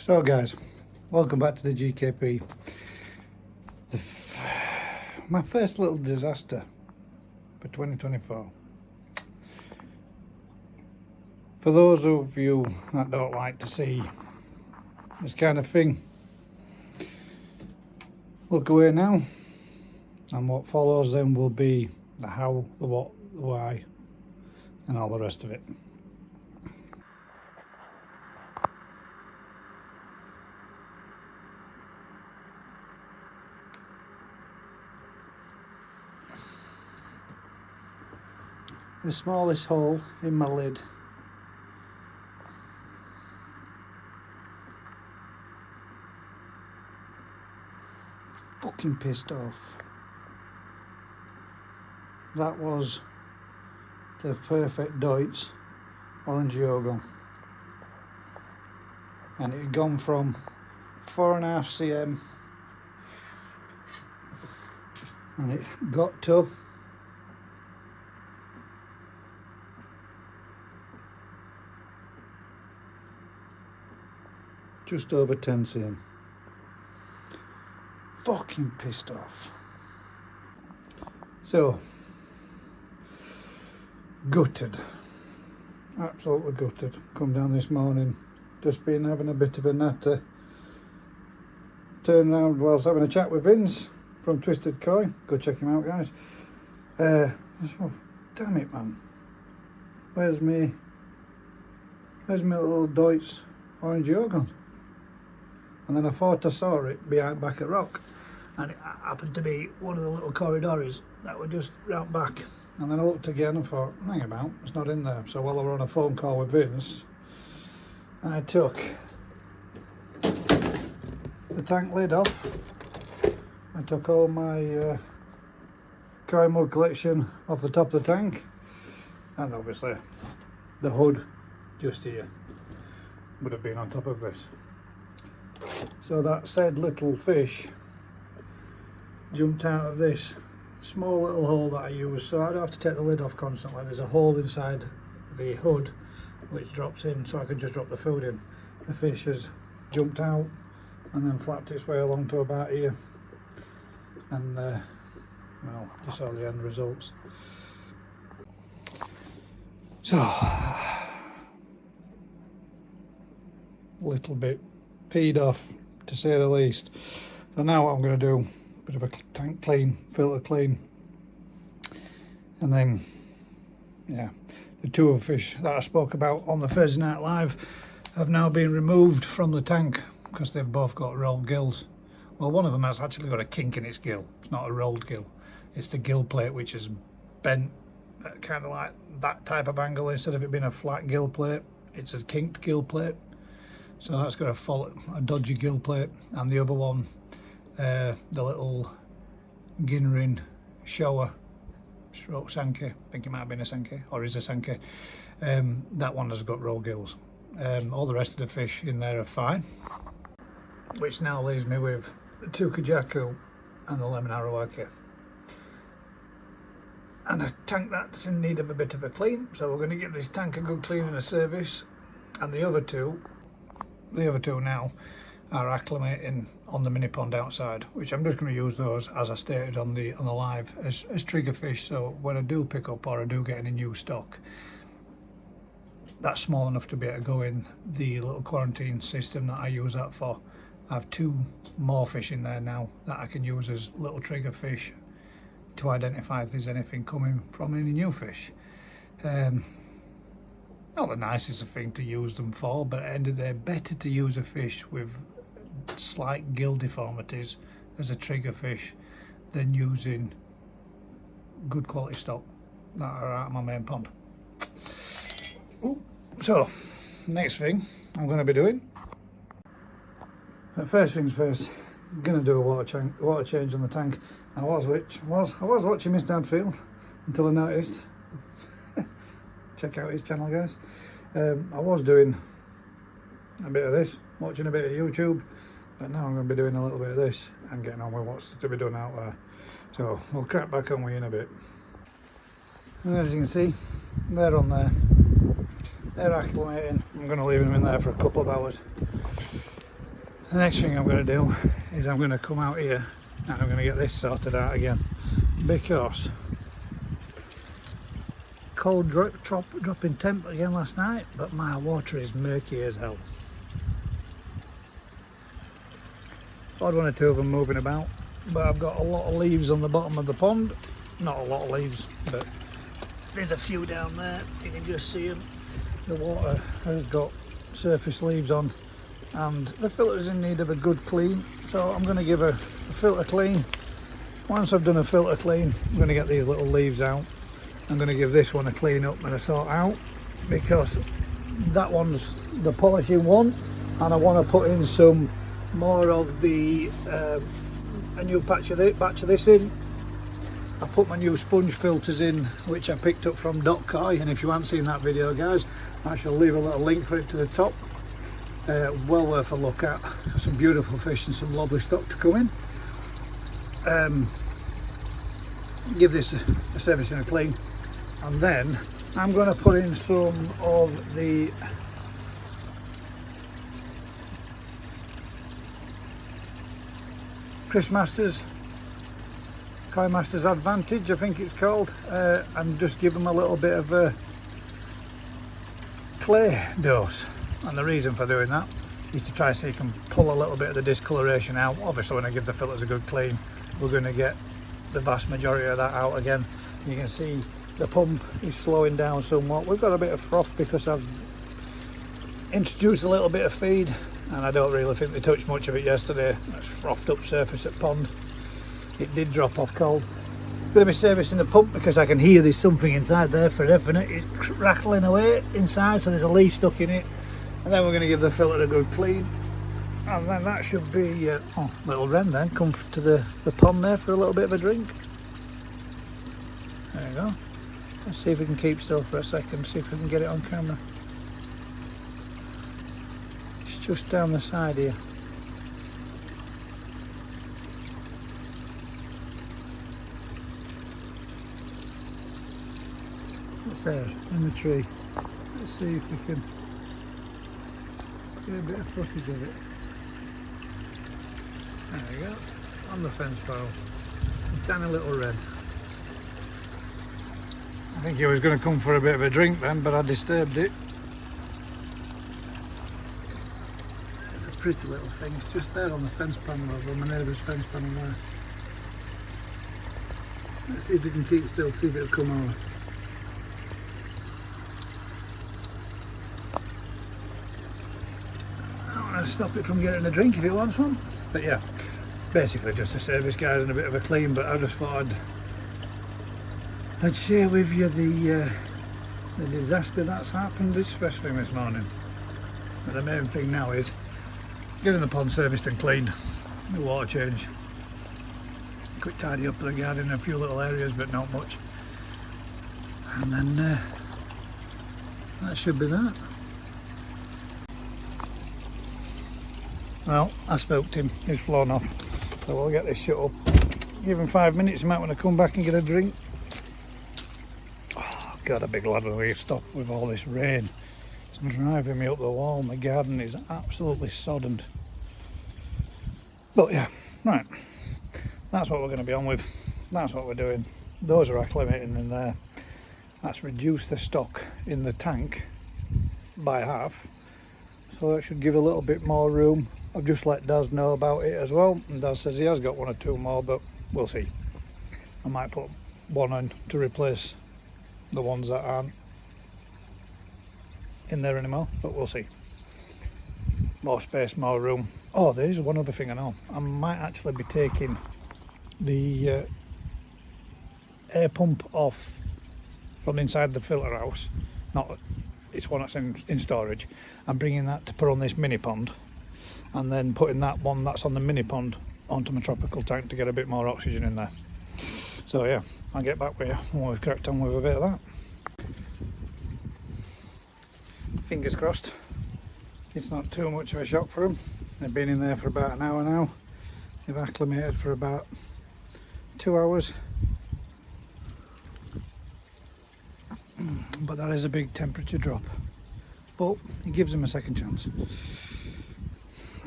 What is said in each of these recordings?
So guys, welcome back to the GKP. My first little disaster for 2024. For those of you that don't like to see this kind of thing, look away now, and what follows then will be the how, the what, the why, and all the rest of it. The smallest hole in my lid. Fucking pissed off. That was the perfect Deutz orange yogurt, and it had gone from 4.5 cm and it got to just over 10 cm. Fucking pissed off. So, gutted. Absolutely gutted. Come down this morning, just been having a bit of a natter. Turn around whilst having a chat with Vince from Twisted Koi. Go check him out, guys. Oh, damn it, man. Where's my little Deutz orange yogurt? And then I thought I saw it behind back at rock, and it happened to be one of the little corridors that were just round back. And then I looked again and thought, hang about, it's not in there. So while I were on a phone call with Vince, I took the tank lid off. I took all my koi mud collection off the top of the tank, and obviously the hood just here would have been on top of this. So that said little fish jumped out of this small little hole that I use, so I don't have to take the lid off constantly. There's a hole inside the hood which drops in, so I can just drop the food in. The fish has jumped out and then flapped its way along to about here, and well, just saw the end results. So a little bit peed off, to say the least. So now what I'm going to do, a bit of a tank clean, filter clean, and then yeah, the two of the fish that I spoke about on the Thursday Night Live have now been removed from the tank because they've both got rolled gills. Well, one of them has actually got a kink in its gill. It's not a rolled gill, it's the gill plate which is bent at kind of like that type of angle. Instead of it being a flat gill plate, it's a kinked gill plate. So that's got a dodgy gill plate, and the other one, the little Ginrin shower stroke Sankey, I think it might have been a Sankey, or is a Sankey, that one has got roll gills. All the rest of the fish in there are fine, which now leaves me with the two Kajaku and the lemon arawaki. And a tank that's in need of a bit of a clean, so we're going to give this tank a good clean and a service, and the other two now are acclimating on the mini pond outside, which I'm just going to use those, as I stated on the live, as trigger fish. So when I do pick up or I do get any new stock that's small enough to be able to go in the little quarantine system that I use that for, I have two more fish in there now that I can use as little trigger fish to identify if there's anything coming from any new fish. Not the nicest thing to use them for, but at the end of the day, better to use a fish with slight gill deformities as a trigger fish than using good quality stock that are out of my main pond. Ooh. So, next thing I'm going to be doing, first things first, I'm going to do a water change on the tank. I was watching Mr. Hadfield until I noticed. Check out his channel, guys. I was doing a bit of this, watching a bit of YouTube, but now I'm going to be doing a little bit of this and getting on with what's to be done out there. So we'll crack back on with you in a bit. And as you can see, they're on there. They're acclimating. I'm going to leave them in there for a couple of hours. The next thing I'm going to do is I'm going to come out here and I'm going to get this sorted out again, because cold dropping temp again last night, but my water is murky as hell. I had one or two of them moving about, but I've got a lot of leaves on the bottom of the pond. Not a lot of leaves, but there's a few down there, you can just see them. The water has got surface leaves on, and the filter's in need of a good clean, so I'm going to give a filter clean. Once I've done a filter clean, I'm going to get these little leaves out. I'm going to give this one a clean up and a sort out, because that one's the polishing one, and I want to put in some more of the a new batch of this in. I put my new sponge filters in, which I picked up from .coi, and if you haven't seen that video, guys, I shall leave a little link for it to the top. Well worth a look at. Some beautiful fish and some lovely stock to come in. Give this a service and a clean, and then I'm going to put in some of the Chris Masters, Koi Masters Advantage, I think it's called, and just give them a little bit of a clay dose. And the reason for doing that is to try so you can pull a little bit of the discoloration out. Obviously when I give the filters a good clean, we're going to get the vast majority of that out again. You can see the pump is slowing down somewhat. We've got a bit of froth because I've introduced a little bit of feed, and I don't really think they touched much of it yesterday. That's frothed up surface at pond. It did drop off cold. Going to be servicing the pump because I can hear there's something inside there for definite. It's rattling away inside, so there's a leaf stuck in it. And then we're going to give the filter a good clean, and then that should be oh, little wren then come to the pond there for a little bit of a drink. There you go. Let's see if we can keep still for a second, see if we can get it on camera. It's just down the side here. It's there in the tree. Let's see if we can get a bit of footage of it. There we go, on the fence pole. A tiny little red. I think he was going to come for a bit of a drink then, but I disturbed it. It's a pretty little thing, it's just there on the fence panel over my neighbour's fence panel there. Let's see if we can keep still, see if it'll come over. Stop it from getting a drink if it wants one, but yeah, basically just a service guide and a bit of a clean. But I just thought I'd share with you the disaster that's happened, especially this morning. But the main thing now is getting the pond serviced and cleaned, the water change, quick tidy up the garden in a few little areas, but not much, and then that should be that. Well, I spoke to him, he's flown off, so we'll get this shut up. Give him 5 minutes, he might want to come back and get a drink. Oh, God, a big lad when we stop with all this rain. It's driving me up the wall, my garden is absolutely soddened. But yeah, right, that's what we're going to be on with, that's what we're doing. Those are acclimating in there. That's reduced the stock in the tank by half, so that should give a little bit more room. I've just let Daz know about it as well, and Daz says he has got one or two more, but we'll see. I might put one on to replace the ones that aren't in there anymore, but we'll see. More space, more room. Oh, there is one other thing I know. I might actually be taking the air pump off from inside the filter house. Not, it's one that's in storage. I'm bringing that to put on this mini pond, and then putting that one that's on the mini pond onto my tropical tank to get a bit more oxygen in there. So yeah, I'll get back with you when we've cracked on with a bit of that. Fingers crossed it's not too much of a shock for them. They've been in there for about an hour now. They've acclimated for about 2 hours. But that is a big temperature drop. But it gives them a second chance.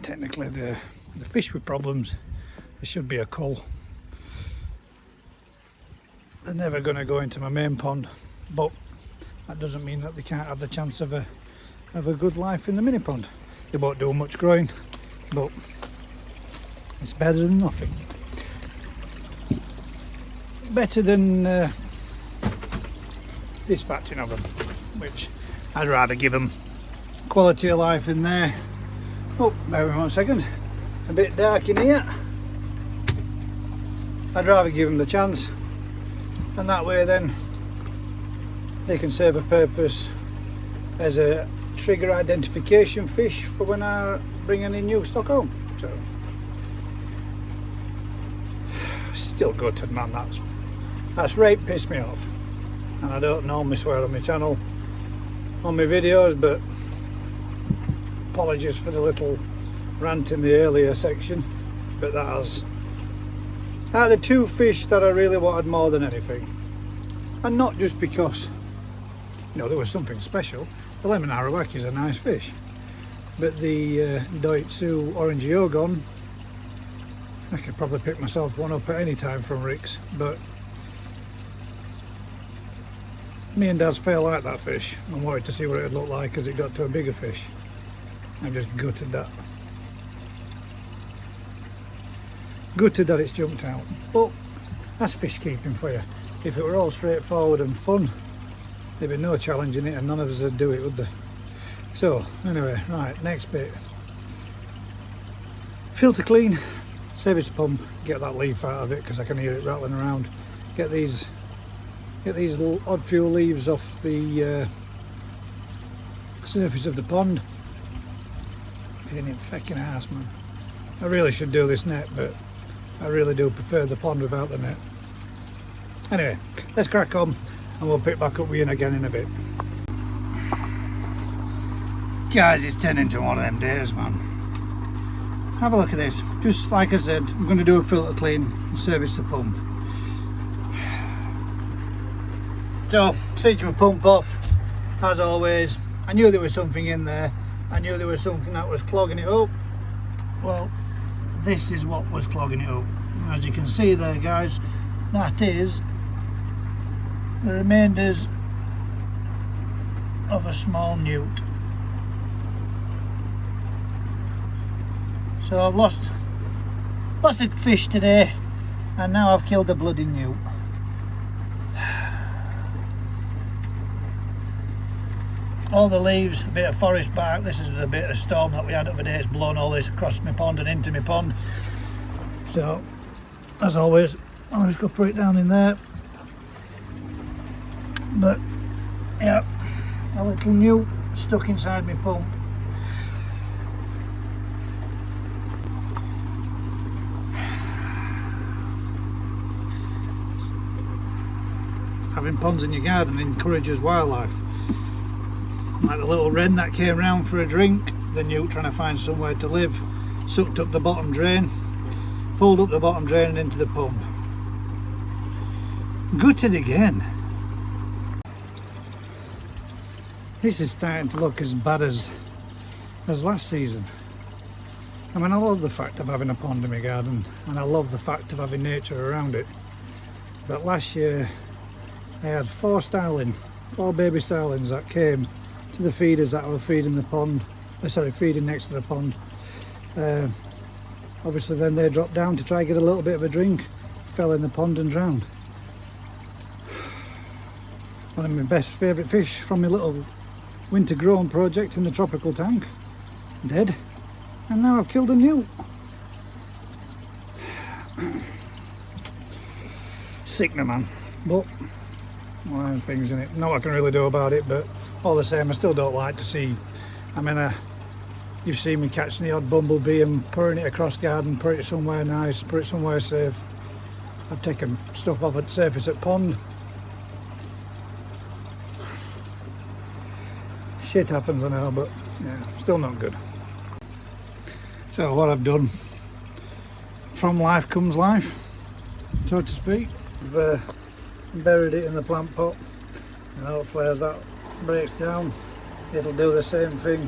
technically the fish with problems, there should be a cull. They're never going to go into my main pond, but that doesn't mean that they can't have the chance of a good life in the mini pond. They won't do much growing, but it's better than nothing. Better than dispatching of them, which I'd rather give them quality of life in there. Oh, bear with me 1 second. A bit dark in here. I'd rather give them the chance, and that way then they can serve a purpose as a trigger identification fish for when I bring any new stock home. So still gutted, man. That's right, pissed me off. And I don't normally swear on my channel, on my videos, but apologies for the little rant in the earlier section. But that are the two fish that I really wanted more than anything. And not just because, you know, there was something special. The lemon arawak is a nice fish, but the Doitsu orangey ogon, I could probably pick myself one up at any time from Rick's, but me and Daz fell like that fish and wanted to see what it would look like as it got to a bigger fish. I'm just gutted that. Gutted that it's jumped out, but that's fish keeping for you. If it were all straightforward and fun, there'd be no challenge in it and none of us would do it, would there? So anyway, right, next bit. Filter clean, service pump, get that leaf out of it because I can hear it rattling around. Get these little odd few leaves off the surface of the pond. Pain in fucking ass, man. I really should do this net, but I really do prefer the pond without the net. Anyway, let's crack on and we'll pick back up with you again in a bit. Guys, it's turned into one of them days, man. Have a look at this. Just like I said, I'm going to do a filter clean and service the pump. So, switch my pump off, as always. I knew there was something in there. I knew there was something that was clogging it up. Well, this is what was clogging it up. As you can see there, guys, that is the remainders of a small newt. So I've lost a fish today, and now I've killed a bloody newt. All the leaves, a bit of forest bark. This is a bit of storm that we had the other day. It's blown all this across my pond and into my pond. So, as always, I'll just go put it down in there. But, yeah, a little newt stuck inside my pump. Having ponds in your garden encourages wildlife. Like the little wren that came round for a drink, the newt trying to find somewhere to live, sucked up the bottom drain, pulled up the bottom drain and into the pump. Gutted again. This is starting to look as bad as last season. I mean, I love the fact of having a pond in my garden, and I love the fact of having nature around it. But last year I had four baby starlings that came to the feeders that were feeding the pond, feeding next to the pond. Obviously then they dropped down to try and get a little bit of a drink, fell in the pond and drowned. One of my best favourite fish from my little winter grown project in the tropical tank, dead, and now I've killed a newt. Sickening, man, but one of those things in it. Not what I can really do about it, but all the same, I still don't like to see. I mean, you've seen me catching the odd bumblebee and pouring it across garden, put it somewhere nice, put it somewhere safe. I've taken stuff off at the surface at pond. Shit happens, I know, but yeah, still not good. So what I've done, from life comes life, so to speak. I've buried it in the plant pot, and hopefully as that breaks down, it'll do the same thing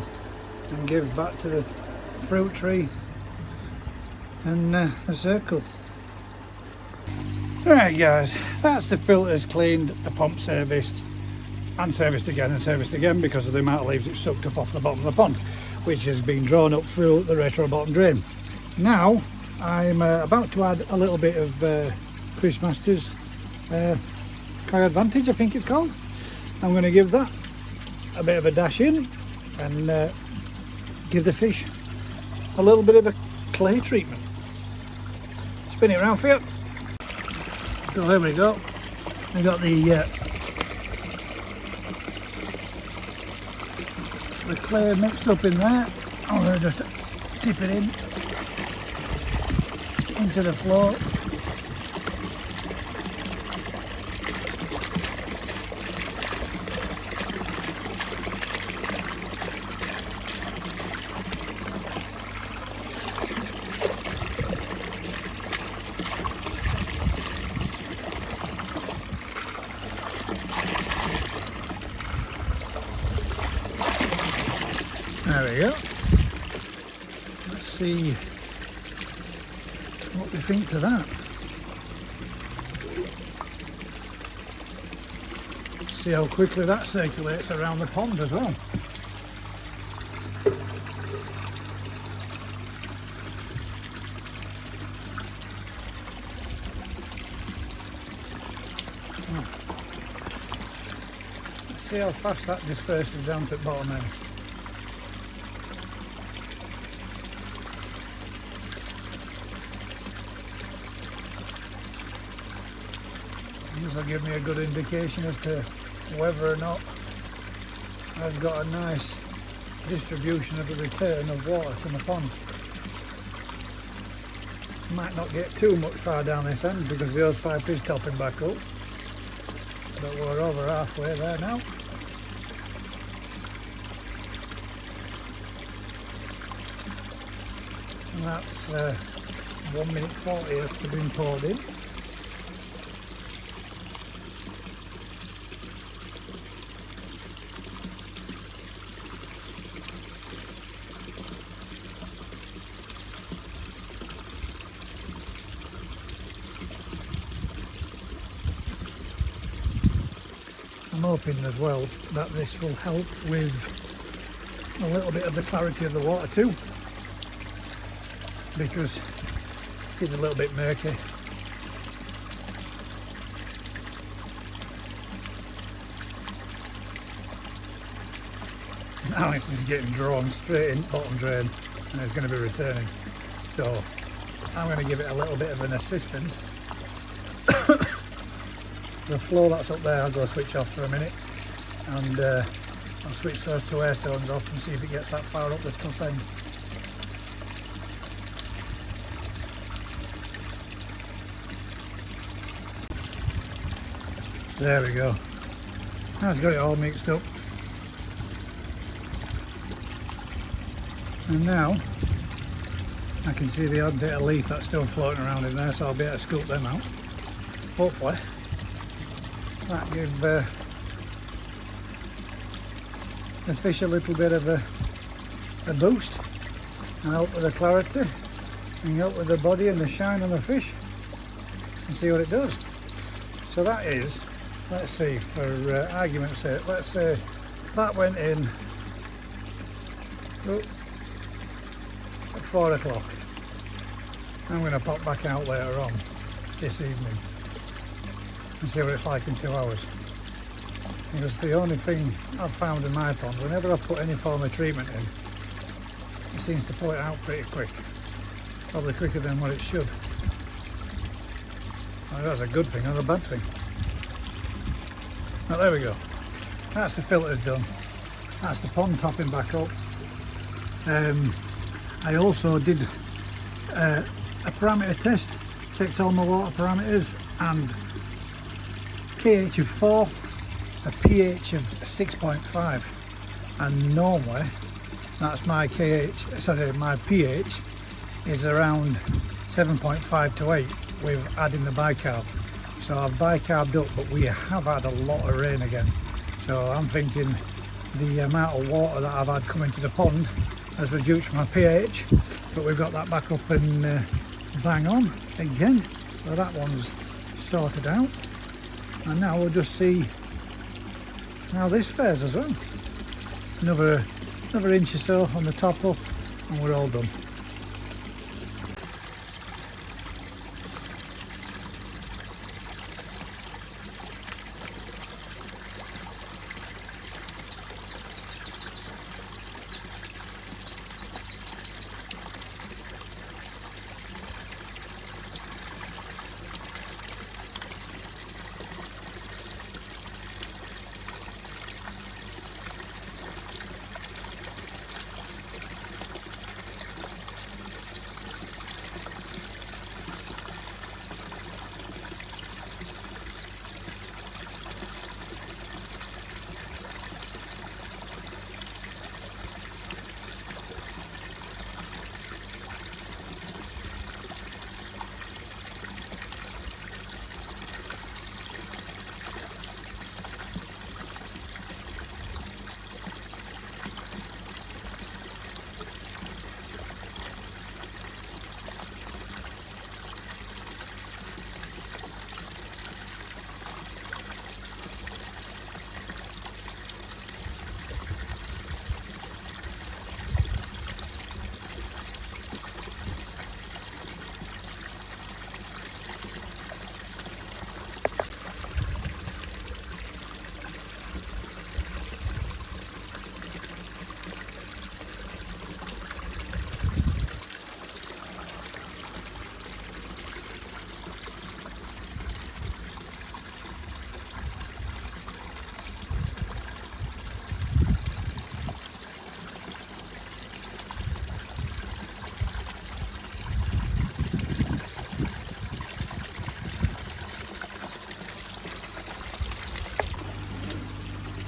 and give back to fruit tree and a circle. Right guys, that's the filters cleaned, the pump serviced and serviced again because of the amount of leaves it sucked up off the bottom of the pond, which has been drawn up through the retro bottom drain. Now I'm about to add a little bit of Chris Masters Kai Advantage, I think it's called. I'm going to give that a bit of a dash in and give the fish a little bit of a clay treatment. Spin it around for you. So there we go. We got the clay mixed up in there. I'm going to just dip it in into the floor. There we go. Let's see what we think to that. See how quickly that circulates around the pond as well. Let's see how fast that disperses down to the bottom end. This will give me a good indication as to whether or not I've got a nice distribution of the return of water from the pond. Might not get too much far down this end because the hose pipe is topping back up, but we're over halfway there now. And that's 1 minute 40 has to be poured in. I'm hoping as well that this will help with a little bit of the clarity of the water too, because it's a little bit murky. Now it's just getting drawn straight in bottom drain and it's going to be returning, so I'm going to give it a little bit of an assistance. The flow that's up there I'll go switch off for a minute, and I'll switch those two air stones off and see if it gets that far up the top end. There we go. That's got it all mixed up. And now I can see the odd bit of leaf that's still floating around in there, so I'll be able to scoop them out. Hopefully that give the fish a little bit of a boost and help with the clarity and help with the body and the shine on the fish, and see what it does. So that is, let's see, for argument's sake, let's say that went in at 4 o'clock. I'm going to pop back out later on this evening and see what it's like in 2 hours, because the only thing I've found in my pond, whenever I put any form of treatment in, it seems to pull it out pretty quick, probably quicker than what it should. Well, that's a good thing or a bad thing. Well, there we go, that's the filters done, that's the pond topping back up. I also did a parameter test, checked all my water parameters, and KH of 4, a pH of 6.5, and normally that's my my pH is around 7.5 to 8 with adding the bicarb. So I've bicarbed up, but we have had a lot of rain again, so I'm thinking the amount of water that I've had coming to the pond has reduced my pH, but we've got that back up and bang on again. So that one's sorted out, and now we'll just see how this fares as well. Another inch or so on the top up and we're all done.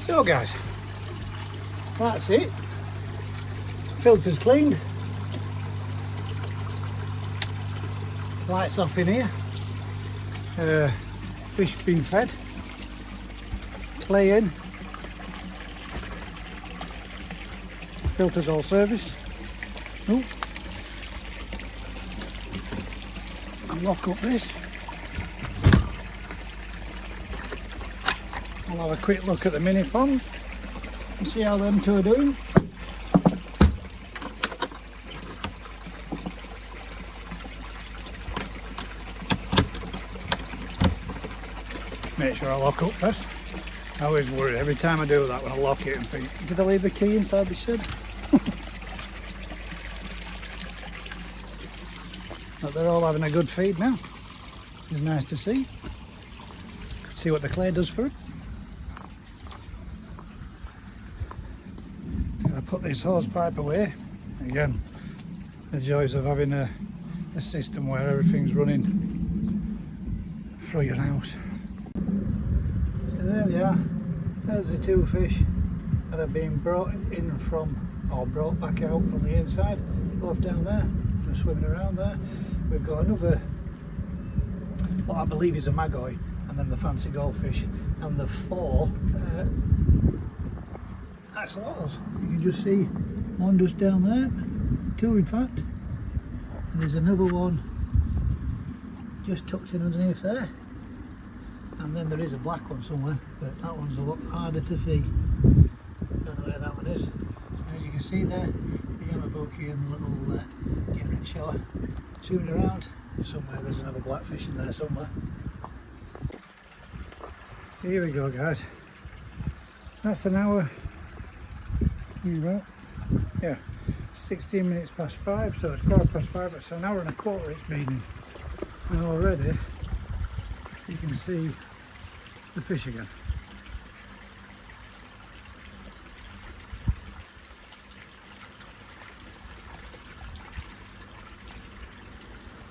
So guys, that's it. Filter's cleaned. Lights off in here. Fish being fed. Clay in. Filter's all serviced. Oh. And lock up this. I'll have a quick look at the mini pond and see how them two are doing. Make sure I lock up first. I always worry every time I do that when I lock it and think, did I leave the key inside the shed? But they're all having a good feed now. It's nice to see. See what the clay does for it. I put this hose pipe away. Again, the joys of having a system where everything's running through your house. So there they are. There's the two fish that have been brought in from, or brought back out from the inside. Both down there, just swimming around there. We've got another, what I believe is a magoi, and then the fancy goldfish, and the four axolotls. You can just see one just down there, two in fact, and there's another one just tucked in underneath there, and then there is a black one somewhere, but that one's a lot harder to see. Don't know where that one is. As you can see there, the yamabuki and the little ginrin shower swimming around. Somewhere there's another blackfish in there somewhere. Here we go guys, that's an hour, yeah, 16 minutes past 5, so it's 5:15, it's an hour and a quarter it's been, and already you can see the fish again.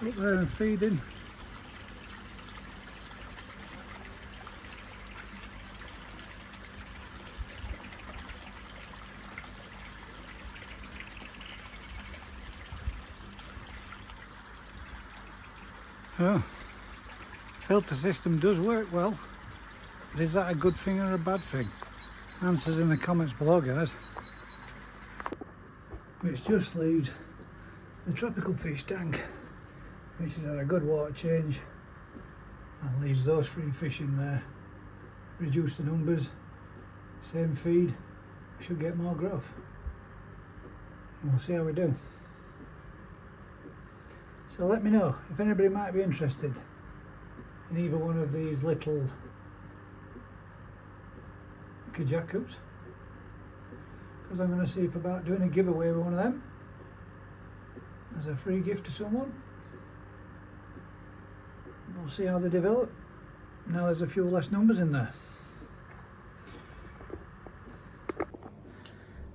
Up there and feeding. Oh, filter system does work well, but is that a good thing or a bad thing? Answers in the comments below guys. which just leaves the tropical fish tank, which has had a good water change, and leaves those 3 fish in there. Reduce the numbers, same feed, should get more growth. And we'll see how we do. So let me know if anybody might be interested in either one of these little kajakus, because I'm going to see if about doing a giveaway with one of them as a free gift to someone. We'll see how they develop. Now there's a few less numbers in there.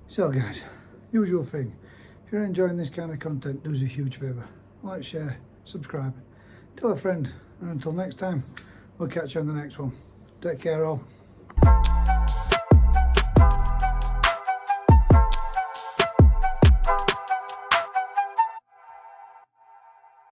So guys, usual thing, if you're enjoying this kind of content, do us a huge favour. Like, share, subscribe, tell a friend, and until next time, we'll catch you on the next one. Take care all.